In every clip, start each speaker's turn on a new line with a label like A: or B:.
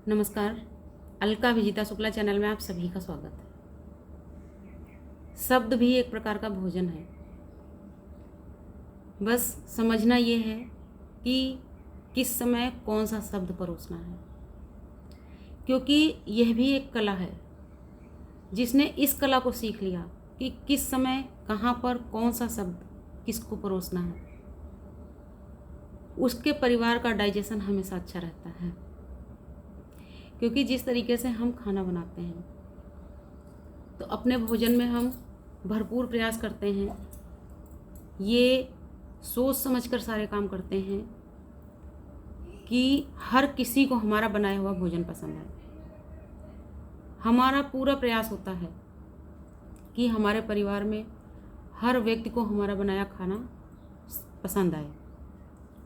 A: नमस्कार। अलका विजिता शुक्ला चैनल में आप सभी का स्वागत है। शब्द भी एक प्रकार का भोजन है। बस समझना ये है कि किस समय कौन सा शब्द परोसना है, क्योंकि यह भी एक कला है। जिसने इस कला को सीख लिया कि किस समय कहाँ पर कौन सा शब्द किसको परोसना है, उसके परिवार का डाइजेशन हमेशा अच्छा रहता है। क्योंकि जिस तरीके से हम खाना बनाते हैं तो अपने भोजन में हम भरपूर प्रयास करते हैं, ये सोच समझकर सारे काम करते हैं कि हर किसी को हमारा बनाया हुआ भोजन पसंद है। हमारा पूरा प्रयास होता है कि हमारे परिवार में हर व्यक्ति को हमारा बनाया खाना पसंद आए,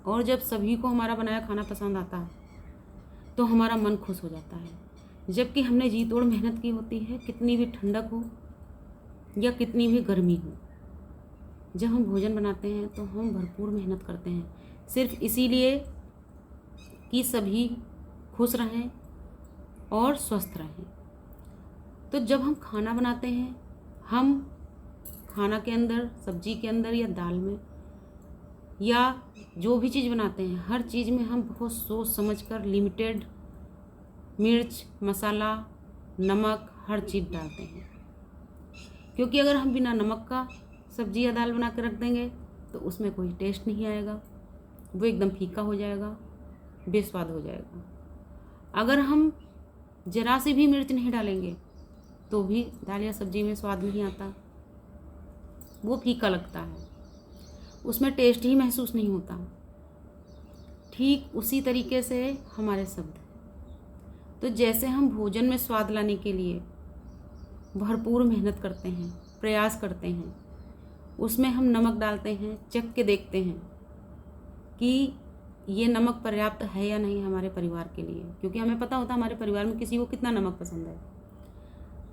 A: और जब सभी को हमारा बनाया खाना पसंद आता है तो हमारा मन खुश हो जाता है। जबकि हमने जी तोड़ मेहनत की होती है, कितनी भी ठंडक हो या कितनी भी गर्मी हो, जब हम भोजन बनाते हैं तो हम भरपूर मेहनत करते हैं सिर्फ इसीलिए कि सभी खुश रहें और स्वस्थ रहें। तो जब हम खाना बनाते हैं, हम खाना के अंदर, सब्जी के अंदर या दाल में या जो भी चीज़ बनाते हैं, हर चीज़ में हम बहुत सोच समझकर लिमिटेड मिर्च, मसाला, नमक, हर चीज़ डालते हैं। क्योंकि अगर हम बिना नमक का सब्जी या दाल बना कर रख देंगे तो उसमें कोई टेस्ट नहीं आएगा, वो एकदम फीका हो जाएगा, बेस्वाद हो जाएगा। अगर हम जरा सी भी मिर्च नहीं डालेंगे तो भी दाल या सब्जी में स्वाद नहीं आता, वो फीका लगता है, उसमें टेस्ट ही महसूस नहीं होता। ठीक उसी तरीके से हमारे शब्द। तो जैसे हम भोजन में स्वाद लाने के लिए भरपूर मेहनत करते हैं, प्रयास करते हैं, उसमें हम नमक डालते हैं, चख के देखते हैं कि ये नमक पर्याप्त है या नहीं हमारे परिवार के लिए, क्योंकि हमें पता होता है हमारे परिवार में किसी को कितना नमक पसंद है।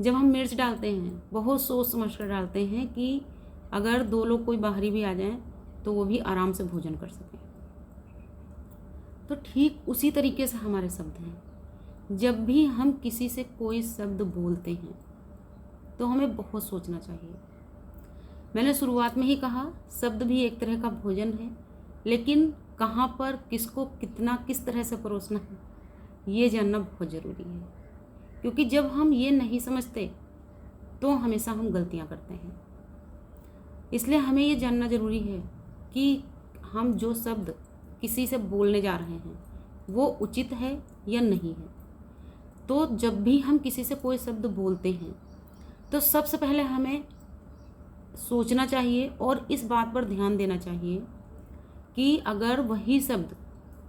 A: जब हम मिर्च डालते हैं, बहुत सोच समझ कर डालते हैं कि अगर 2 लोग कोई बाहरी भी आ जाएं तो वो भी आराम से भोजन कर सकें। तो ठीक उसी तरीके से हमारे शब्द हैं। जब भी हम किसी से कोई शब्द बोलते हैं तो हमें बहुत सोचना चाहिए। मैंने शुरुआत में ही कहा, शब्द भी एक तरह का भोजन है, लेकिन कहाँ पर किसको कितना किस तरह से परोसना है ये जानना बहुत ज़रूरी है। क्योंकि जब हम ये नहीं समझते तो हमेशा हम गलतियाँ करते हैं। इसलिए हमें ये जानना ज़रूरी है कि हम जो शब्द किसी से बोलने जा रहे हैं वो उचित है या नहीं है। तो जब भी हम किसी से कोई शब्द बोलते हैं तो सबसे पहले हमें सोचना चाहिए और इस बात पर ध्यान देना चाहिए कि अगर वही शब्द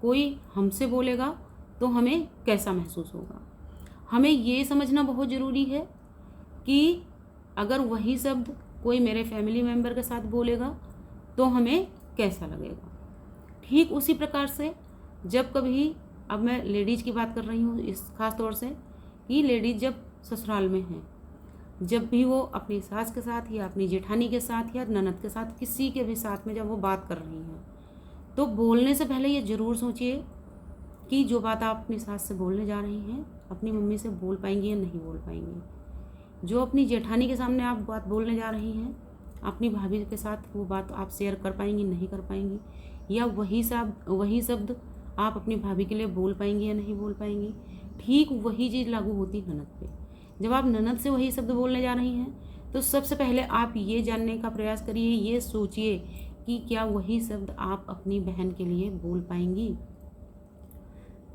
A: कोई हमसे बोलेगा तो हमें कैसा महसूस होगा। हमें ये समझना बहुत ज़रूरी है कि अगर वही शब्द कोई मेरे फैमिली मेम्बर के साथ बोलेगा तो हमें कैसा लगेगा। ठीक उसी प्रकार से जब कभी, अब मैं लेडीज़ की बात कर रही हूँ इस खास तौर से, कि लेडीज़ जब ससुराल में हैं, जब भी वो अपनी सास के साथ या अपनी जेठानी के साथ या ननद के साथ, किसी के भी साथ में जब वो बात कर रही हैं, तो बोलने से पहले ये ज़रूर सोचिए कि जो बात आप अपनी सास से बोलने जा रही हैं अपनी मम्मी से बोल पाएंगी या नहीं बोल पाएंगी। जो अपनी जेठानी के सामने आप बात बोलने जा रही हैं, अपनी भाभी के साथ वो बात आप शेयर कर पाएंगी, नहीं कर पाएंगी, या वही शब्द आप अपनी भाभी के लिए बोल पाएंगी या नहीं बोल पाएंगी। ठीक वही चीज़ लागू होती है ननद पे। जब आप ननद से वही शब्द बोलने जा रही हैं तो सबसे पहले आप ये जानने का प्रयास करिए, ये सोचिए कि क्या वही शब्द आप अपनी बहन के लिए बोल पाएंगी।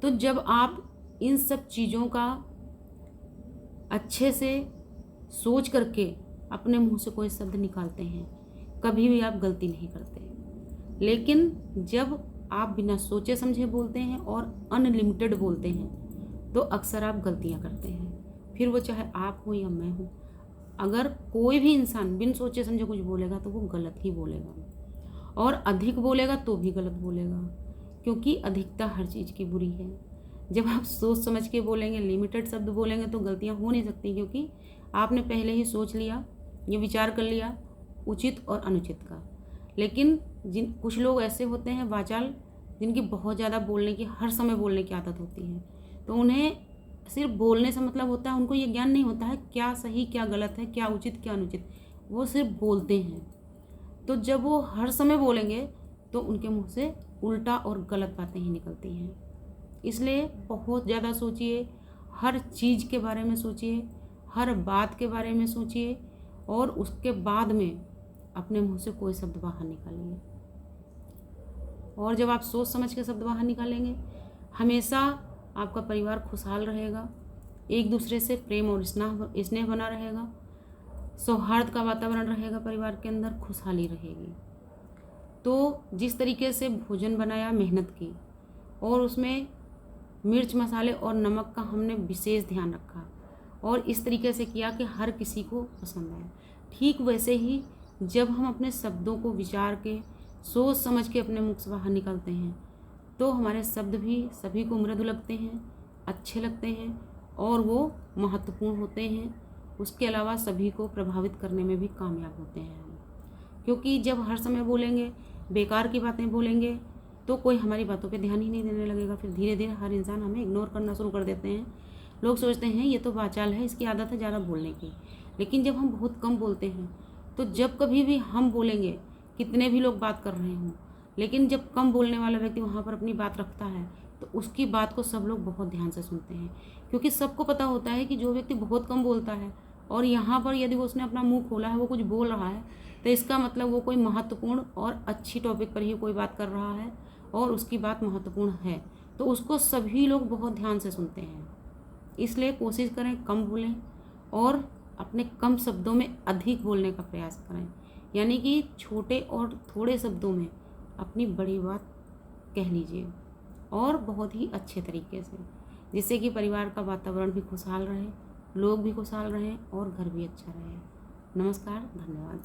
A: तो जब आप इन सब चीज़ों का अच्छे से सोच करके अपने मुंह से कोई शब्द निकालते हैं, कभी भी आप गलती नहीं करते। लेकिन जब आप बिना सोचे समझे बोलते हैं और अनलिमिटेड बोलते हैं तो अक्सर आप गलतियां करते हैं। फिर वो चाहे आप हो या मैं हूँ, अगर कोई भी इंसान बिन सोचे समझे कुछ बोलेगा तो वो गलत ही बोलेगा, और अधिक बोलेगा तो भी गलत बोलेगा, क्योंकि अधिकता हर चीज़ की बुरी है। जब आप सोच समझ के बोलेंगे, लिमिटेड शब्द बोलेंगे तो गलतियाँ हो नहीं सकती, क्योंकि आपने पहले ही सोच लिया, ये विचार कर लिया उचित और अनुचित का। लेकिन कुछ लोग ऐसे होते हैं वाचाल, जिनकी बहुत ज़्यादा बोलने की, हर समय बोलने की आदत होती है, तो उन्हें सिर्फ बोलने से मतलब होता है, उनको ये ज्ञान नहीं होता है क्या सही क्या गलत है, क्या उचित क्या अनुचित, वो सिर्फ बोलते हैं। तो जब वो हर समय बोलेंगे तो उनके मुंह से उल्टा और गलत बातें ही निकलती हैं। इसलिए बहुत ज़्यादा सोचिए, हर चीज़ के बारे में सोचिए, हर बात के बारे में सोचिए, और उसके बाद में अपने मुंह से कोई शब्द बाहर निकालिए। और जब आप सोच समझ के शब्द बाहर निकालेंगे, हमेशा आपका परिवार खुशहाल रहेगा, एक दूसरे से प्रेम और स्नेह बना रहेगा, सौहार्द का वातावरण रहेगा, परिवार के अंदर खुशहाली रहेगी। तो जिस तरीके से भोजन बनाया, मेहनत की, और उसमें मिर्च मसाले और नमक का हमने विशेष ध्यान रखा, और इस तरीके से किया कि हर किसी को पसंद आए। ठीक वैसे ही जब हम अपने शब्दों को विचार के, सोच समझ के अपने मुख से बाहर निकलते हैं, तो हमारे शब्द भी सभी को मृदु लगते हैं, अच्छे लगते हैं, और वो महत्वपूर्ण होते हैं। उसके अलावा सभी को प्रभावित करने में भी कामयाब होते हैं हम। क्योंकि जब हर समय बोलेंगे, बेकार की बातें बोलेंगे, तो कोई हमारी बातों पे ध्यान ही नहीं देने लगेगा। फिर धीरे धीरे हर इंसान हमें इग्नोर करना शुरू कर देते हैं। लोग सोचते हैं ये तो वाचाल है, इसकी आदत है ज़्यादा बोलने की। लेकिन जब हम बहुत कम बोलते हैं, तो जब कभी भी हम बोलेंगे, कितने भी लोग बात कर रहे हों, लेकिन जब कम बोलने वाला व्यक्ति वहाँ पर अपनी बात रखता है, तो उसकी बात को सब लोग बहुत ध्यान से सुनते हैं। क्योंकि सबको पता होता है कि जो व्यक्ति बहुत कम बोलता है, और यहाँ पर यदि वो उसने अपना मुंह खोला है, वो कुछ बोल रहा है, तो इसका मतलब वो कोई महत्वपूर्ण और अच्छी टॉपिक पर ही कोई बात कर रहा है, और उसकी बात महत्वपूर्ण है, तो उसको सभी लोग बहुत ध्यान से सुनते हैं। इसलिए कोशिश करें कम बोलें, और अपने कम शब्दों में अधिक बोलने का प्रयास करें। यानी कि छोटे और थोड़े शब्दों में अपनी बड़ी बात कह लीजिए, और बहुत ही अच्छे तरीके से, जिससे कि परिवार का वातावरण भी खुशहाल रहे, लोग भी खुशहाल रहें, और घर भी अच्छा रहे। नमस्कार, धन्यवाद।